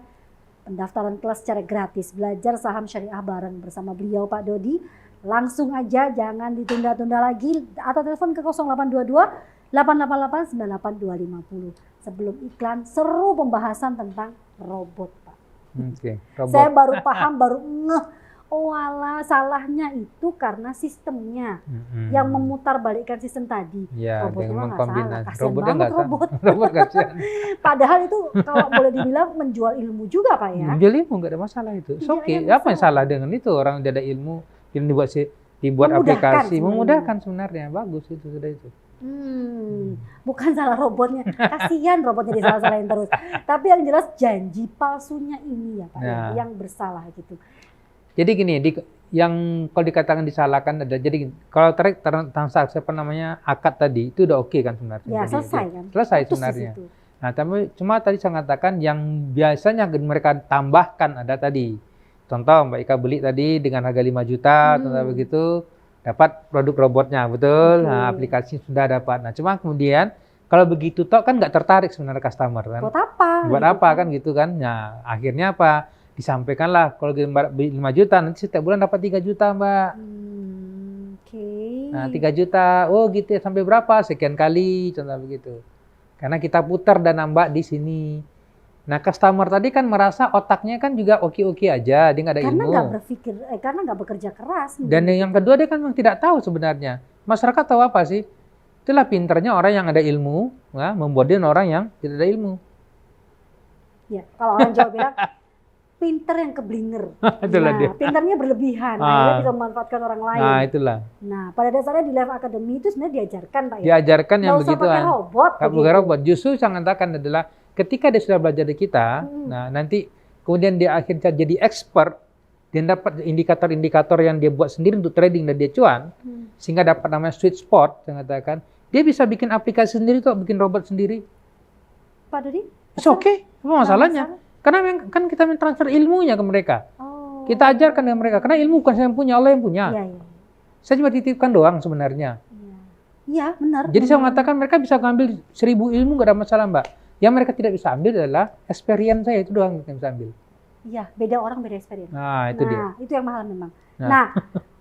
pendaftaran kelas secara gratis, belajar saham syariah bareng bersama beliau Pak Dodi. Langsung aja, jangan ditunda-tunda lagi, atau telepon ke 0822 888 98250. Sebelum iklan, seru pembahasan tentang robot, Pak. Robot. Saya baru paham, baru ngeh. Oh alah, salahnya itu karena sistemnya yang memutarbalikkan sistem tadi. Ya, robotnya mah nggak salah, kasihan robotnya banget nggak robot. Robot kasihan. Padahal itu kalau boleh dibilang menjual ilmu juga, Pak ya. Menjual ilmu nggak ada masalah itu. Oke, apa yang salah dengan itu? Orang dia ada ilmu, yang dibuat aplikasi, memudahkan sebenarnya. Bagus itu sudah itu. Bukan salah robotnya, kasihan robotnya disalah-salahin terus. Tapi yang jelas janji palsunya ini ya Pak, yang bersalah gitu. Jadi gini, yang kalau dikatakan disalahkan ada. Jadi kalau transaksi akad tadi itu udah oke kan sebenarnya. Ya selesai kan. Selesai sebenarnya. Nah, tapi cuma tadi saya katakan yang biasanya mereka tambahkan ada tadi. Contoh Mbak Ika beli tadi dengan harga 5 juta, contoh begitu. Dapat produk robotnya, betul. Nah, aplikasi sudah dapat. Nah, cuma kemudian kalau begitu toh kan nggak tertarik sebenarnya customer kan. Buat apa? Buat apa kan gitu kan. Nah, akhirnya apa? Disampaikanlah kalau 5 juta nanti setiap bulan dapat 3 juta, Mbak. Nah, 3 juta. Oh, gitu ya, sampai berapa? Sekian kali, contoh begitu. Karena kita putar dana Mbak di sini. Nah, customer tadi kan merasa otaknya kan juga oke-oke aja, dia nggak ada ilmu. Karena nggak berpikir, karena nggak bekerja keras. Dan yang kedua dia kan memang tidak tahu sebenarnya. Masyarakat tahu apa sih? Itulah pinternya orang yang ada ilmu, ya, membodohin orang yang tidak ada ilmu. Ya, kalau orang Jawa bilang pinter yang keblinger. Itulah dia. Pinternya berlebihan, akhirnya bisa memanfaatkan orang lain. Nah, itulah. Nah, pada dasarnya di Life Academy itu sebenarnya diajarkan, Pak ya. Diajarkan yang begitu kan. Nggak usah pakai robot. Nggak pakai robot. Justru saya katakan adalah ketika dia sudah belajar dari kita, nah nanti kemudian dia akhirnya jadi expert, dia dapat indikator-indikator yang dia buat sendiri untuk trading dan dia cuan, sehingga dapat namanya sweet spot, saya katakan, dia bisa bikin aplikasi sendiri kok, bikin robot sendiri. Pak Dodi? It's okay, apa masalahnya? Karena kan kita mentransfer ilmunya ke mereka. Kita ajarkan ke mereka, karena ilmu bukan saya yang punya, Allah yang punya. Saya cuma titipkan doang sebenarnya. Iya, benar. Jadi saya mengatakan mereka bisa ngambil 1000 ilmu, nggak ada masalah, Mbak. Yang mereka tidak bisa ambil adalah experience saya, itu doang yang bisa ambil. Iya, beda orang beda experience. Nah, itu dia. Itu yang mahal memang. Nah,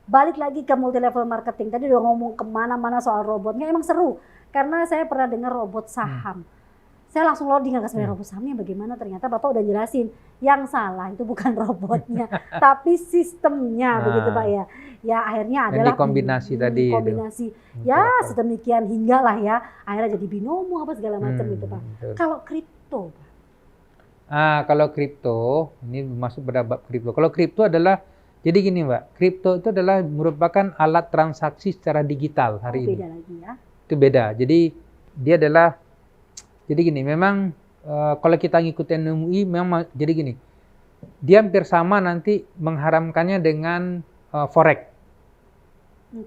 balik lagi ke multi level marketing. Tadi udah ngomong kemana-mana soal robotnya, emang seru. Karena saya pernah dengar robot saham. Saya langsung loading ke sebenarnya robot sahamnya bagaimana, ternyata Bapak udah jelasin. Yang salah itu bukan robotnya, tapi sistemnya, begitu Pak ya. Ya akhirnya adalah kombinasi tadi. Kombinasi. Ya sedemikian hingga lah ya, akhirnya jadi binomo apa segala macam gitu Pak. Kalau kripto Pak? Kalau kripto, ini masuk pada bab kripto. Kalau kripto adalah, jadi gini Mbak, kripto itu adalah merupakan alat transaksi secara digital hari ini. Beda lagi ya? Itu beda. Jadi dia adalah, jadi gini, memang kalau kita ngikutin MUI, memang jadi gini, dia hampir sama nanti mengharamkannya dengan forex.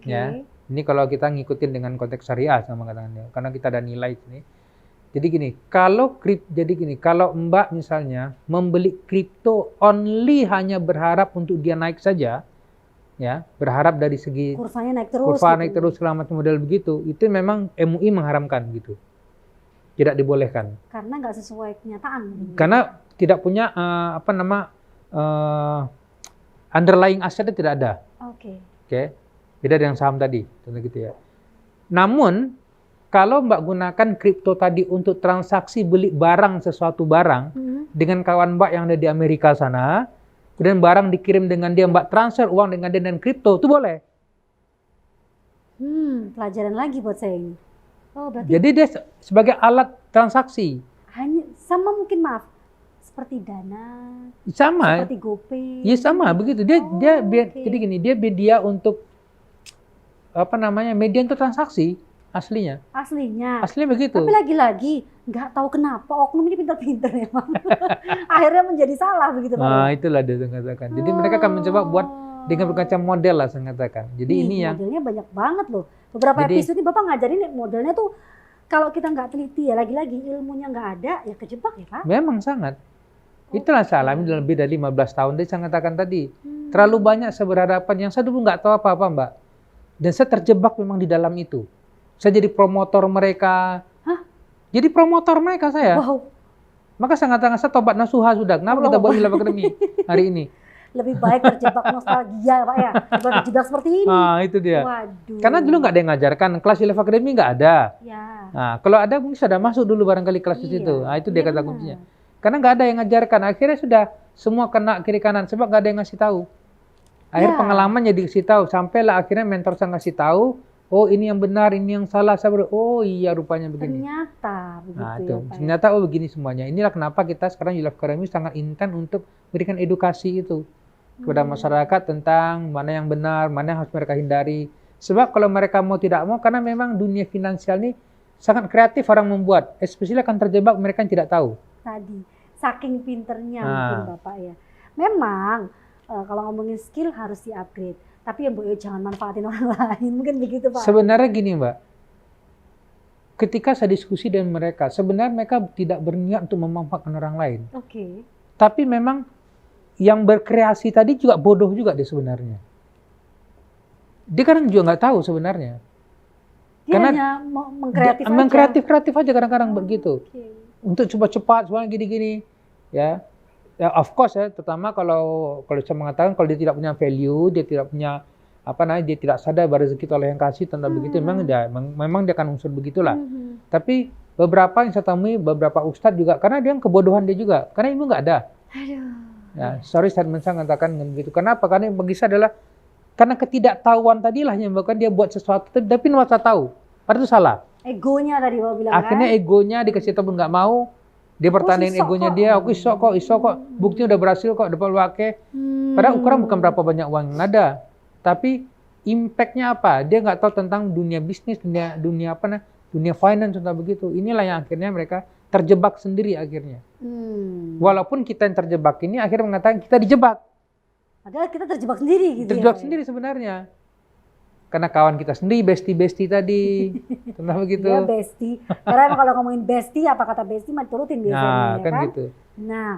Ya, ini kalau kita ngikutin dengan konteks syariah sama katakannya, karena kita ada nilai ini. Jadi gini, kalau Mbak misalnya membeli kripto only hanya berharap untuk dia naik saja, ya, berharap dari segi kursanya naik terus, naik terus selama model begitu, itu memang MUI mengharamkan gitu. Tidak dibolehkan. Karena nggak sesuai kenyataan. Karena tidak punya underlying asetnya tidak ada. Oke. Beda dengan saham tadi, contoh gitu ya. Namun kalau Mbak gunakan kripto tadi untuk transaksi beli barang, sesuatu barang dengan kawan Mbak yang ada di Amerika sana, kemudian barang dikirim dengan dia, Mbak transfer uang dengan dia dan kripto, itu boleh. Pelajaran lagi buat saya ini. Oh, berarti jadi dia sebagai alat transaksi. Hanya sama mungkin seperti Dana, sama, seperti GoPay. Ya sama begitu. Jadi gini, dia media untuk media untuk transaksi aslinya. Aslinya begitu. Tapi lagi-lagi nggak tahu kenapa oknum ini pintar-pintar memang. Akhirnya menjadi salah begitu Pak. Nah, itulah dia katakan. Jadi mereka akan mencoba buat dengan berbagai model lah saya katakan. Jadi ini yang modelnya banyak banget loh. Beberapa episode ini Bapak ngajarin modelnya tuh kalau kita nggak teliti ya, lagi-lagi ilmunya nggak ada ya kejebak ya Pak. Memang sangat. Itulah saya alami dalam lebih dari 15 tahun tadi saya katakan tadi. Terlalu banyak saya berhadapan yang saya dulu nggak tahu apa-apa, Mbak. Dan saya terjebak memang di dalam itu. Saya jadi promotor mereka. Hah? Jadi promotor mereka saya. Wow. Maka saya katakan saya tobat nasuha sudah. Kenapa kita buat Yulaf Academy hari ini? Lebih baik terjebak nostalgia Pak ya, daripada terjebak seperti ini. Nah, itu dia. Waduh. Karena dulu nggak ada yang ngajarkan, kelas Yulaf Academy nggak ada. Ya. Nah, kalau ada mungkin sudah masuk dulu barangkali kelas di situ. Nah, itu dia kata benar. kuncinya. Karena nggak ada yang ngajarkan, akhirnya sudah semua kena kiri kanan sebab nggak ada yang ngasih tahu. Akhir pengalaman jadi kasih tahu, sampailah akhirnya mentor saya ngasih tahu, oh ini yang benar, ini yang salah. Saya baru, oh iya rupanya begini. Ternyata begitu Nah, ya itu. Pak ya. Ternyata oh begini semuanya. Inilah kenapa kita sekarang Yulaf Academy sangat intent untuk memberikan edukasi itu kepada masyarakat tentang mana yang benar, mana yang harus mereka hindari. Sebab kalau mereka mau tidak mau, karena memang dunia finansial ini sangat kreatif orang membuat, especially akan terjebak mereka yang tidak tahu. Tadi saking pinternya mungkin Bapak ya. Memang kalau ngomongin skill harus di-upgrade. Tapi ya Mbak Yo jangan manfaatin orang lain. Mungkin begitu Pak. Sebenarnya gini Mbak. Ketika saya diskusi dengan mereka, sebenarnya mereka tidak berniat untuk memanfaatkan orang lain. Oke. Tapi memang yang berkreasi tadi juga bodoh juga dia sebenarnya. Dia kadang juga nggak tahu sebenarnya. Dia Karena hanya mengkreatif aja. Mengkreatif aja kadang-kadang begitu. Oke. Untuk cepat-cepat, soalnya gini-gini. Ya, of course ya, terutama kalau saya mengatakan kalau dia tidak punya value, dia tidak punya dia tidak sadar bahwa rezeki itu oleh yang kasih tentang begitu, memang dia akan unsur begitulah. Tapi beberapa yang saya temui, beberapa ustadz juga, karena dia kebodohan dia juga, karena ilmu nggak ada. Aduh. Ya, sorry statement saya mengatakan begitu. Kenapa? Karena yang bagi saya adalah karena ketidaktahuan tadilah yang menyebabkan dia buat sesuatu, tapi merasa tahu, padahal itu salah. Egonya tadi Bapak bilang Akhirnya kan? egonya dikasih tahu pun nggak mau. Dia pertandingin egonya dia, aku iso kok, buktinya udah berhasil kok, dapat wake. Padahal ukuran bukan berapa banyak uang yang ada, tapi impact-nya apa? Dia nggak tahu tentang dunia bisnis, dunia finance tentang begitu. Inilah yang akhirnya mereka terjebak sendiri akhirnya. Walaupun kita yang terjebak ini akhirnya mengatakan kita dijebak. Padahal kita terjebak sendiri gitu. Terjebak ya, sendiri sebenarnya. Karena kawan kita sendiri, bestie tadi. Tentang begitu. Iya bestie. Karena emang kalau ngomongin bestie, apa kata bestie mah turutin biasanya. Nah, ya kan kan? gitu. Nah,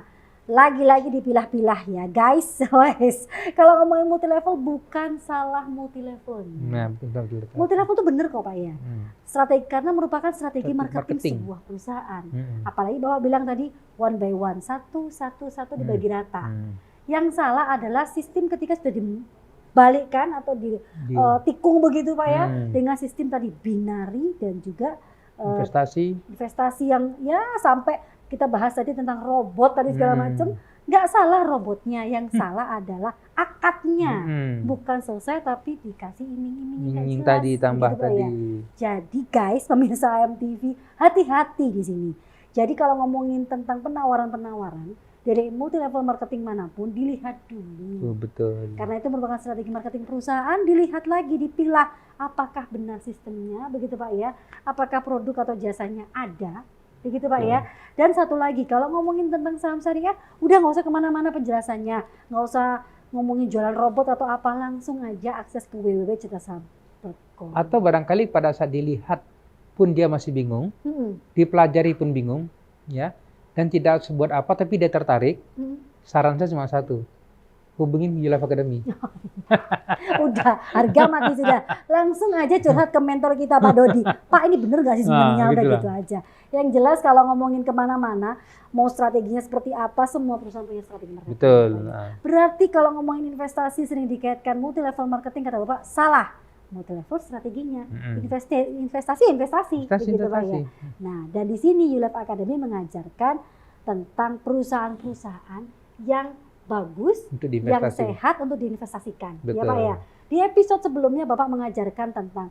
lagi-lagi dipilah-pilah ya guys. Wes, kalau ngomongin multi level bukan salah multi levelnya. Nah, betul. Multi level itu bener kok Pak ya. Strategi karena merupakan strategi marketing sebuah perusahaan. Apalagi Bapak bilang tadi one by one, satu dibagi rata. Yang salah adalah sistem ketika sudah dibalikkan atau ditikung begitu Pak ya, dengan sistem tadi binari dan juga investasi yang ya sampai kita bahas tadi tentang robot tadi segala macam. Nggak salah robotnya, yang salah adalah akadnya. Bukan selesai tapi dikasih iming-iming tadi tambah gitu, tadi. Ya. Jadi guys, pemirsa AMTV, hati-hati di sini. Jadi kalau ngomongin tentang penawaran-penawaran dari multi level marketing manapun dilihat dulu. Betul. Karena itu merupakan strategi marketing perusahaan, dilihat lagi, dipilah apakah benar sistemnya, begitu Pak ya. Apakah produk atau jasanya ada. Begitu Pak ya. Dan satu lagi, kalau ngomongin tentang saham syariah, udah nggak usah kemana-mana penjelasannya. Nggak usah ngomongin jualan robot atau apa, langsung aja akses ke www.cetasaham.com. Atau barangkali pada saat dilihat pun dia masih bingung, dipelajari pun bingung, ya, dan tidak harus buat apa, tapi dia tertarik, saran saya cuma satu, hubungin Yulaf Academy. Udah, harga mati sudah. Langsung aja curhat ke mentor kita Pak Dodi. Pak ini bener gak sih sebenarnya? Udah gitu aja. Yang jelas kalau ngomongin kemana-mana, mau strateginya seperti apa, semua perusahaan punya strategi marketing. Betul. Berarti kalau ngomongin investasi sering dikaitkan multi level marketing, kata Bapak, salah. Multi level strateginya, investasi begitu Pak ya. Nah, dan di sini Yulaf Academy mengajarkan tentang perusahaan-perusahaan yang bagus, yang sehat untuk diinvestasikan. Betul. Ya Pak ya. Di episode sebelumnya Bapak mengajarkan tentang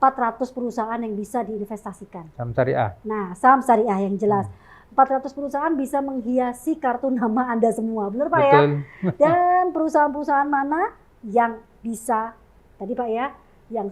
400 perusahaan yang bisa diinvestasikan. Saham syariah. Nah, saham syariah yang jelas. 400 perusahaan bisa menghiasi kartu nama Anda semua. Benar Pak ya? Dan perusahaan-perusahaan mana yang bisa, tadi Pak ya, yang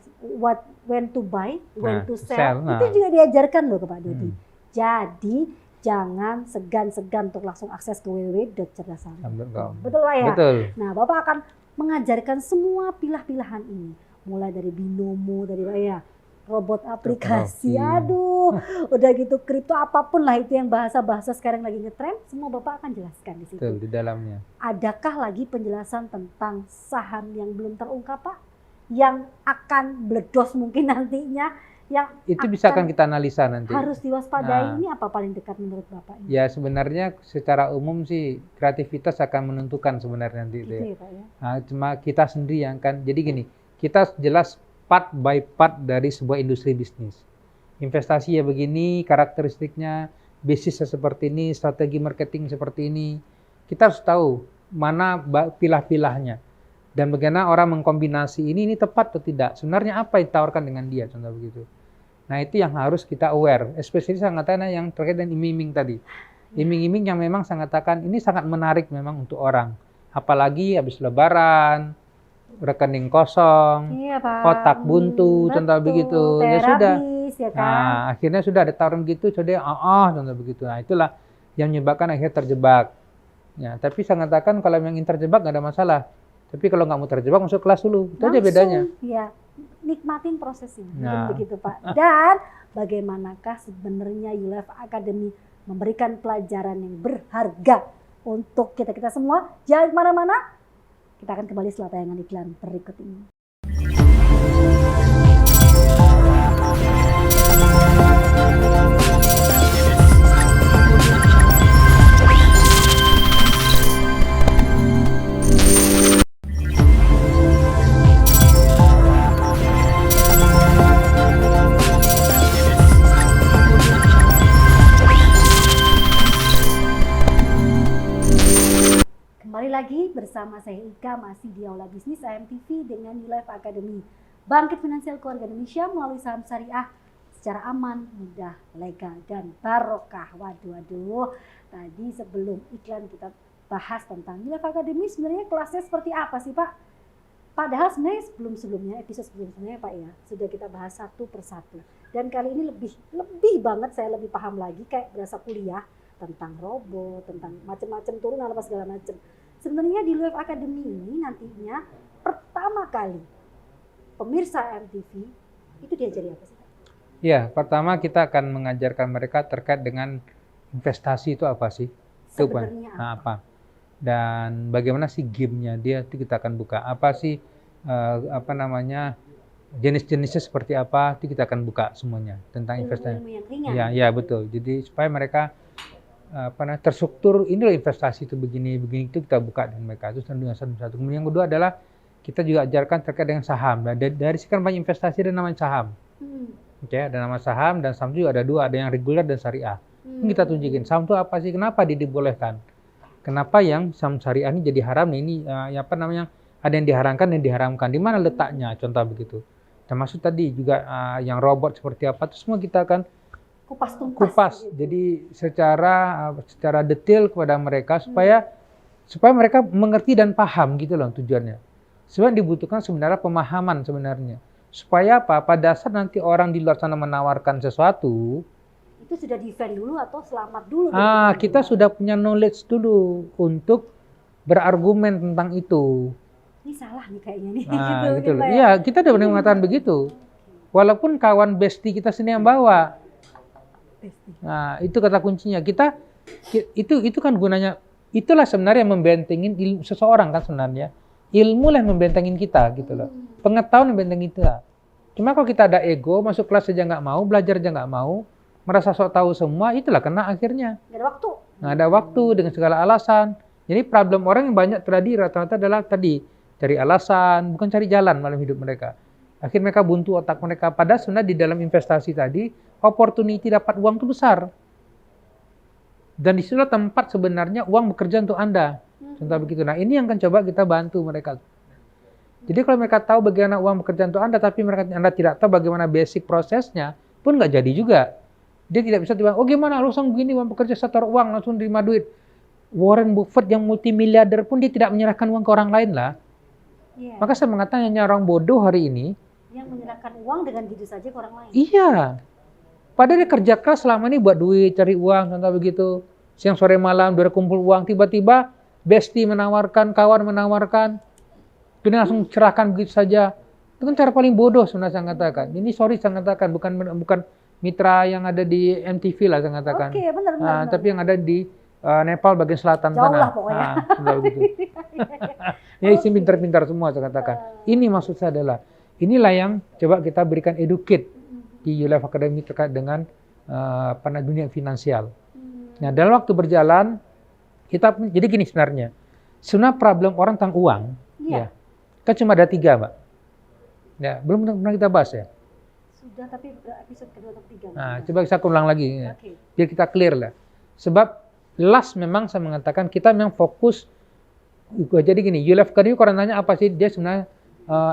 when to buy, when to sell, itu juga diajarkan loh ke Pak Dodi. Jadi jangan segan-segan untuk langsung akses ke www.cetasaham.com. Betul Pak ya? Betul. Nah, Bapak akan mengajarkan semua pilah-pilahan ini. Mulai dari binomo tadi Pak ya, robot aplikasi, Teknologi. aduh, udah gitu kripto apapun lah itu yang bahasa-bahasa sekarang lagi ngetren, semua Bapak akan jelaskan di situ. Betul, di dalamnya. Adakah lagi penjelasan tentang saham yang belum terungkap Pak? Yang akan bledos mungkin nantinya, yang Itu bisa akan kita analisa nanti. harus diwaspadai. Nah. Ini apa paling dekat menurut Bapak ini? Ya sebenarnya secara umum sih kreativitas akan menentukan sebenarnya nanti itu Gitu ya. ya Pak ya? Nah, cuma kita sendiri yang kan, jadi gini, kita jelas part by part dari sebuah industri bisnis. Investasi ya begini, karakteristiknya, bisnisnya seperti ini, strategi marketing seperti ini. Kita harus tahu mana pilah-pilahnya. Dan bagaimana orang mengkombinasi ini tepat atau tidak. Sebenarnya apa yang ditawarkan dengan dia, contoh begitu. Nah itu yang harus kita aware, especially saya katakan yang terkait dengan iming-iming tadi. Iming-iming yang memang saya katakan ini sangat menarik memang untuk orang. Apalagi habis lebaran, rekening kosong, Iya Pak. kotak buntu, contoh Betul. begitu. Ya THR sudah. habis, ya kan? Nah, akhirnya sudah ada tawaran gitu, sudah contoh begitu. Nah, itulah yang menyebabkan akhirnya terjebak. Ya, tapi saya katakan kalau yang ingin terjebak nggak ada masalah. Tapi kalau nggak mau terjebak, masuk kelas dulu. Itu aja bedanya. Ya, nikmatin prosesnya, Nah. begitu Pak. Dan bagaimanakah sebenarnya YouLife Academy memberikan pelajaran yang berharga untuk kita semua? Jangan kemana-mana. Kita akan kembali setelah tayangan iklan berikut ini. Kembali lagi bersama saya Ika, masih di Aula Bisnis AMTV dengan YouLife Academy. Bangkit finansial keluarga Indonesia melalui saham syariah secara aman, mudah, legal, dan barokah. Waduh. Tadi sebelum iklan kita bahas tentang YouLife Academy, sebenarnya kelasnya seperti apa sih Pak? Padahal sebenarnya sebelumnya, episode sebelumnya Pak ya, sudah kita bahas satu persatu. Dan kali ini lebih banget, saya lebih paham lagi, kayak berasa kuliah tentang robot, tentang macam-macam turunan apa segala macam. Sebenarnya di YouLife Academy ini nantinya pertama kali pemirsa MTV itu diajari apa sih? Ya, pertama kita akan mengajarkan mereka terkait dengan investasi itu apa sih? Itu Sebenarnya apa? Dan bagaimana sih gamenya dia itu kita akan buka. Apa sih jenis-jenisnya seperti apa? Itu kita akan buka semuanya tentang investasi. Ilmu yang ringan. Ya betul. Jadi supaya mereka terstruktur, ini loh investasi itu begini itu kita buka dengan mereka itu dengan satu-satu. Kemudian yang kedua adalah kita juga ajarkan terkait dengan saham. Nah, dari sekian banyak investasi ada namanya saham. Oke, ada nama saham dan saham juga ada dua, ada yang reguler dan syariah. Kita tunjukin saham itu apa sih, kenapa dibolehkan, kenapa yang saham syariah ini jadi haram. Ini ada yang diharamkan dan diharamkan, di mana letaknya, contoh begitu. Termasuk tadi juga yang robot seperti apa, itu semua kita akan kupas gitu. Jadi secara detail kepada mereka supaya mereka mengerti dan paham gitu loh tujuannya. Sebenarnya dibutuhkan sebenarnya pemahaman sebenarnya. Supaya apa? Pada saat nanti orang di luar sana menawarkan sesuatu, itu sudah defend dulu atau selamat dulu. Kita sudah punya knowledge dulu untuk berargumen tentang itu. Ini salah nih kayaknya nih. Gitu loh. Iya, kita udah pernah mengatakan begitu. Walaupun kawan bestie kita sendiri yang bawa. Nah, itu kata kuncinya. Itu kan gunanya, itulah sebenarnya yang membentengin seseorang kan sebenarnya. Ilmu lah yang membentengin kita gitu loh. Pengetahuan yang membentengin kita. Cuma kalau kita ada ego, masuk kelas aja nggak mau, belajar aja nggak mau, merasa sok tahu semua, itulah kena akhirnya. Nggak ada waktu. Nggak ada waktu dengan segala alasan. Jadi problem orang yang banyak terjadi rata-rata adalah tadi, cari alasan, bukan cari jalan dalam hidup mereka. Akhirnya mereka buntu otak mereka. Padahal sebenarnya di dalam investasi tadi, opportunity dapat uang itu besar. Dan disitulah tempat sebenarnya uang bekerja untuk Anda. Contoh begitu. Nah ini yang akan coba kita bantu mereka. Jadi kalau mereka tahu bagaimana uang bekerja untuk Anda, tapi Anda tidak tahu bagaimana basic prosesnya, pun nggak jadi juga. Dia tidak bisa tiba, oh gimana langsung begini uang bekerja, saya taruh uang, langsung terima duit. Warren Buffett yang multimiliarder pun dia tidak menyerahkan uang ke orang lain lah. Maka saya mengatakan hanya orang bodoh hari ini yang menyerahkan uang dengan gitu saja ke orang lain. Iya. Padahal dia kerja keras selama ini buat duit, cari uang, contoh begitu. Siang sore malam dia kumpul uang, tiba-tiba bestie menawarkan, kawan menawarkan, dia langsung cerahkan begitu saja. Itu kan cara paling bodoh sebenarnya saya katakan. Ini sorry saya katakan, bukan mitra yang ada di MTV lah saya katakan. Oke, benar. Tapi yang ada di Nepal bagian selatan Jauh sana. lah pokoknya. Sudah begitu. Ya isi pintar-pintar semua saya katakan. Ini maksud saya adalah, inilah yang coba kita berikan educate di ULF Academy terkait dengan dunia finansial. Nah, dalam waktu berjalan, jadi gini sebenarnya. Sebenarnya problem orang tentang uang, ya, kan cuma ada 3, Mbak. Ya, belum pernah kita bahas ya. Sudah, tapi episode kedua atau ketiga. Nah, coba saya ulang lagi, ya. Okay. Biar kita clear lah. Sebab last memang saya mengatakan kita memang fokus. Jadi gini, ULF Academy kalau nanya apa sih, dia sebenarnya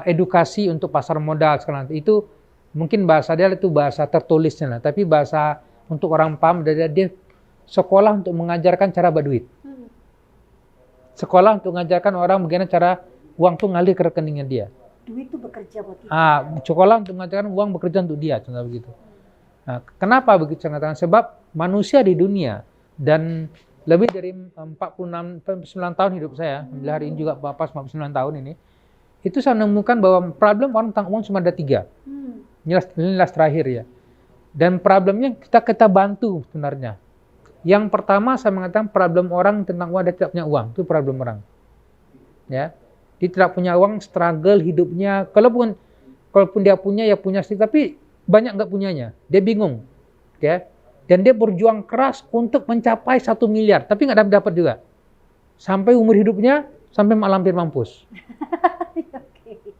edukasi untuk pasar modal sekarang. Itu mungkin bahasa dia itu bahasa tertulisnya lah, tapi bahasa untuk orang paham dia sekolah untuk mengajarkan cara berduit. Sekolah untuk mengajarkan orang bagaimana cara uang tuh ngalir ke rekeningnya dia. Duit itu bekerja buat kita. Sekolah untuk mengajarkan uang bekerja untuk dia, contoh begitu. Nah, kenapa begitu saya katakan? Sebab manusia di dunia dan lebih dari 49 tahun hidup saya, hari ini juga Bapak 49 tahun ini, itu saya menemukan bahwa problem orang tentang uang cuma ada 3. Ini last terakhir ya. Dan problemnya kita bantu sebenarnya. Yang pertama saya mengatakan problem orang tentang uang, dia tidak punya uang, itu problem orang. Ya. Dia tidak punya uang, struggle hidupnya. Kalaupun dia punya, ya punya sedikit, tapi banyak nggak punyanya. Dia bingung. Ya. Dan dia berjuang keras untuk mencapai 1 miliar, tapi nggak dapat juga. Sampai umur hidupnya, sampai hampir mampus.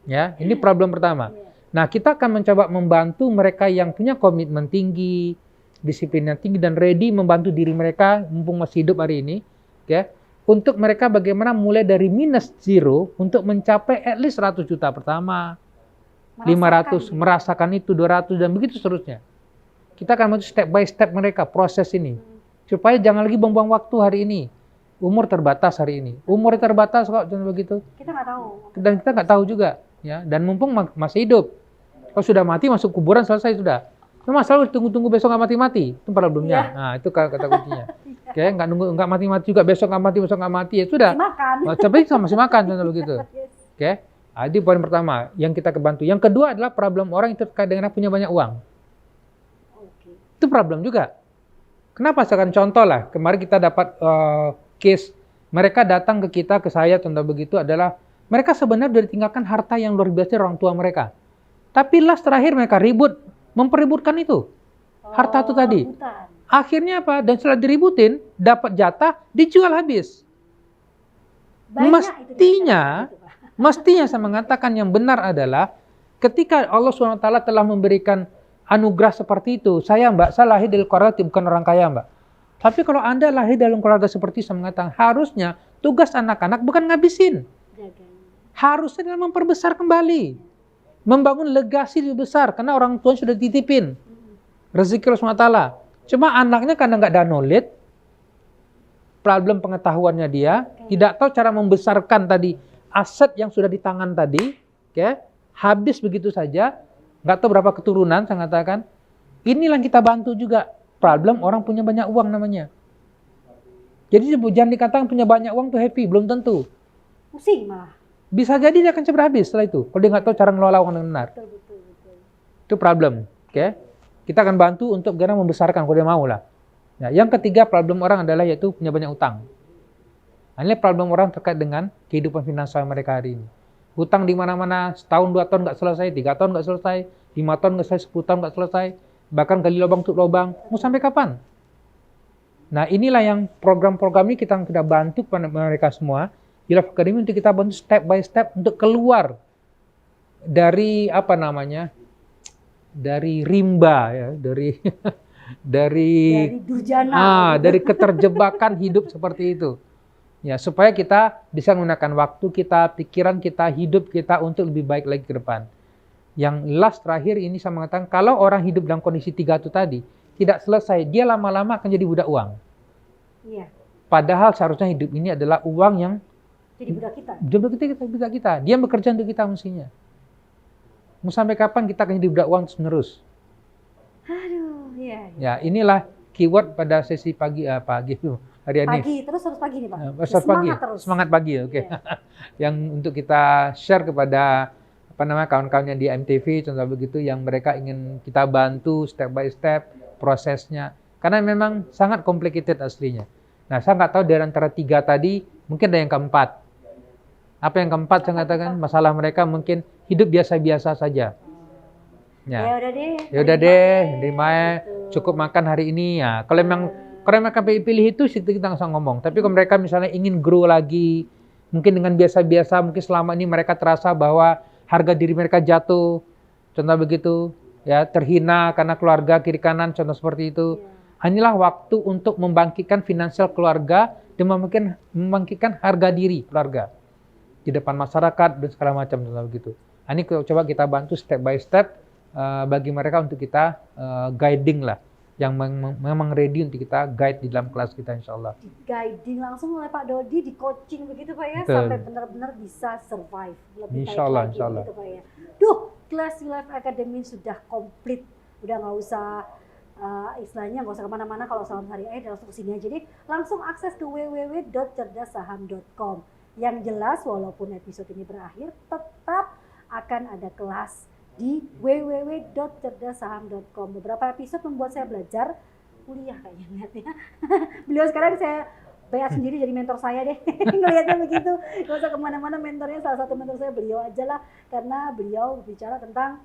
Ya, ini problem pertama. Nah, kita akan mencoba membantu mereka yang punya komitmen tinggi, disiplinnya tinggi, dan ready membantu diri mereka, mumpung masih hidup hari ini. Ya. Untuk mereka bagaimana mulai dari minus zero untuk mencapai at least 100 juta pertama, 500, merasakan itu, 200, dan begitu seterusnya. Kita akan bantu step by step mereka, proses ini. Supaya jangan lagi buang-buang waktu hari ini. Umur terbatas hari ini. Umur terbatas kok, jangan begitu. Kita nggak tahu. Dan kita nggak tahu juga. Ya. Dan mumpung masih hidup. Kalau sudah mati, masuk kuburan, selesai sudah. Cuma selalu tunggu-tunggu besok nggak mati-mati. Itu problemnya. Nah, itu kata kuncinya. Oke, nggak mati-mati juga, besok nggak mati, ya sudah. Tapi masih makan, contoh begitu. Oke, ini poin pertama yang kita kebantu. Yang kedua adalah problem orang itu terkait dengan punya banyak uang. Itu problem juga. Kenapa? Sekarang contoh lah, kemarin kita dapat case, mereka datang ke kita, ke saya, contoh begitu adalah, mereka sebenarnya sudah ditinggalkan harta yang luar biasa orang tua mereka. Tapi last terakhir mereka mempeributkan itu. Harta itu tadi. Akhirnya apa? Dan setelah diributin, dapat jatah, dijual habis. Mestinya saya mengatakan yang benar adalah, ketika Allah SWT telah memberikan anugerah seperti itu, saya lahir dari keluarga bukan orang kaya, Mbak. Tapi kalau Anda lahir dalam keluarga seperti itu, saya mengatakan, harusnya tugas anak-anak bukan ngabisin. Harusnya adalah memperbesar kembali. Membangun legasi lebih besar, karena orang tua sudah dititipin. Rezeki Allah SWT. Cuma anaknya karena nggak ada knowledge, problem pengetahuannya dia, tidak tahu cara membesarkan tadi aset yang sudah di tangan tadi, habis begitu saja, nggak tahu berapa keturunan, saya katakan. Inilah yang kita bantu juga. Problem orang punya banyak uang namanya. Jadi jangan dikatakan punya banyak uang tuh happy, belum tentu. Pusing malah. Bisa jadi dia akan cepat habis setelah itu, kalau dia nggak tahu cara ngelola uang dengan benar. Betul. Itu problem. Kita akan bantu untuk bagaimana membesarkan kalau dia mau lah. Nah, yang ketiga problem orang adalah yaitu punya banyak utang. Nah, ini problem orang terkait dengan kehidupan finansial mereka hari ini. Hutang di mana-mana, setahun, 2 tahun nggak selesai, 3 tahun nggak selesai, 5 tahun nggak selesai, 10 tahun nggak selesai, bahkan gali lubang tutup lubang. Mau sampai kapan? Nah, inilah yang program-program ini kita bantu kepada mereka semua. ULF Academy untuk kita bantu step by step untuk keluar dari dari rimba ya, dari durjana, dari keterjebakan hidup seperti itu. Ya, supaya kita bisa menggunakan waktu kita, pikiran kita, hidup kita untuk lebih baik lagi ke depan. Yang last terakhir ini saya mengatakan, kalau orang hidup dalam kondisi 3 itu tadi, tidak selesai, dia lama-lama akan jadi budak uang. Iya. Padahal seharusnya hidup ini adalah uang yang jadi budak kita. Budak kita. Dia bekerja untuk kita mestinya. Mau sampai kapan kita akan jadi budak uang terus? Aduh, iya. Ya, inilah keyword pada sesi pagi hari ini. Terus harus pagi nih, Pak. Semangat pagi. Semangat pagi, oke. Yeah. Yang untuk kita share kepada kawan-kawannya di MTV contoh begitu yang mereka ingin kita bantu step by step prosesnya. Karena memang sangat complicated aslinya. Nah, saya nggak tahu dari antara 3 tadi, mungkin ada yang keempat. Apa yang keempat saya katakan, masalah mereka mungkin hidup biasa-biasa saja. Ya udah deh. Ya udah deh, cukup makan hari ini ya. Kalau mereka pilih itu kita nggak usah ngomong. Tapi kalau mereka misalnya ingin grow lagi, mungkin dengan biasa-biasa, mungkin selama ini mereka terasa bahwa harga diri mereka jatuh, contoh begitu, ya terhina karena keluarga kiri kanan, contoh seperti itu. Hanyalah waktu untuk membangkitkan finansial keluarga dan membangkitkan harga diri keluarga di depan masyarakat dan segala macam, contoh begitu. Ini coba kita bantu step by step bagi mereka untuk kita guiding lah, yang memang ready untuk kita guide di dalam kelas kita insya Allah. Di guiding langsung oleh Pak Dodi, di coaching begitu Pak ya, betul, sampai benar-benar bisa survive lebih insya Allah, baik lagi insya Allah. gitu Pak ya. Duh, kelas YouLife Academy sudah komplit, udah nggak usah istilahnya nggak usah kemana-mana kalau salam hari akhir langsung kesini aja deh, langsung akses ke www.cerdassaham.com. Yang jelas walaupun episode ini berakhir tetap akan ada kelas di www.cerdassaham.com. Beberapa episode membuat saya belajar kuliah kayaknya ngeliatnya. Beliau sekarang saya bayar sendiri jadi mentor saya deh. Ngeliatnya begitu. Gak usah kemana-mana, mentornya salah satu mentor saya beliau aja lah. Karena beliau bicara tentang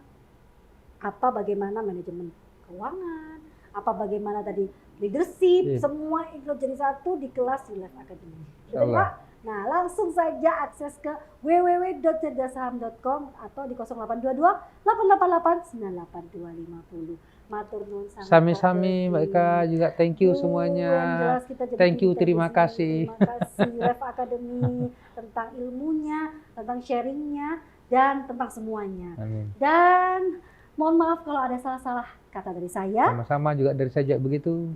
bagaimana manajemen keuangan, bagaimana tadi leadership, semua ikut jadi satu di kelas YouLife Academy. Betul Pak? Nah, langsung saja akses ke www.cerdassaham.com atau di 0822 888 98250. Matur nuwun sangat. Sami-sami Mbak Ika juga, thank you semuanya. Yang jelas kita jadi thank you, terima kasih. Terima kasih YouLife Academy tentang ilmunya, tentang sharingnya, dan tentang semuanya. Amin. Dan mohon maaf kalau ada salah-salah kata dari saya. Sama-sama juga dari saya begitu.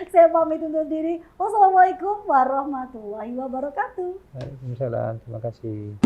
Saya pamit undur diri. Wassalamualaikum warahmatullahi wabarakatuh. Waalaikumsalam, terima kasih.